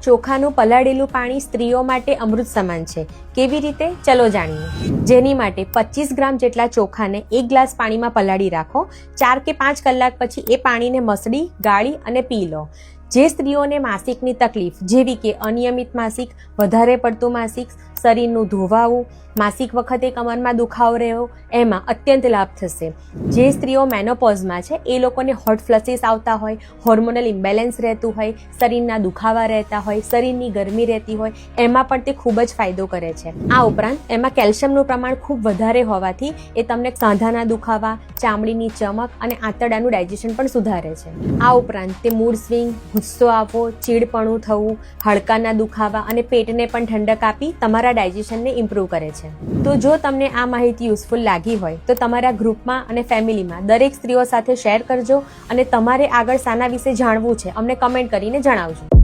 ચોખાનું પલાળેલું પાણી સ્ત્રીઓ માટે અમૃત સમાન છે. કેવી રીતે? ચલો જાણીએ. જેની માટે 25 ગ્રામ જેટલા ચોખાને 1 ગ્લાસ પાણીમાં પલાળી રાખો. 4 કે 5 કલાક પછી એ પાણીને મસળી, ગાળી અને પી લો. જે સ્ત્રીઓને માસિકની તકલીફ જેવી કે અનિયમિત માસિક, વધારે પડતું માસિક, શરીરનું ધોવાવું, માસિક વખતે કમરમાં દુખાવો રહેવો, એમાં અત્યંત લાભ થશે. જે સ્ત્રીઓ મેનોપોઝમાં છે એ લોકોને હોટ ફ્લસીસ આવતા હોય, હોર્મોનલ ઇમ્બેલેન્સ રહેતું હોય, શરીરના દુખાવા રહેતા હોય, શરીરની ગરમી રહેતી હોય, એમાં પણ તે ખૂબ જ ફાયદો કરે છે. આ ઉપરાંત એમાં કેલ્શિયમનું પ્રમાણ ખૂબ વધારે હોવાથી એ તમને સાંધાના દુખાવા, ચામડીની ચમક અને આંતરડાનું ડાયજેશન પણ સુધારે છે. આ ઉપરાંત તે મૂડ સ્વિંગ, ગુસ્સો આવવો, ચીડપણું થવું, હાડકાના દુખાવા અને પેટને પણ ઠંડક આપી તમારા ડાયજેશનને ઇમ્પ્રૂવ કરે છે. તો જો તમને આ માહિતી યુઝફુલ લાગી હોય તો તમારા ગ્રુપમાં અને ફેમિલીમાં દરેક સ્ત્રીઓ સાથે શેર કરજો અને તમારે આગળ શાના વિશે જાણવું છે અમને કમેન્ટ કરીને જણાવજો.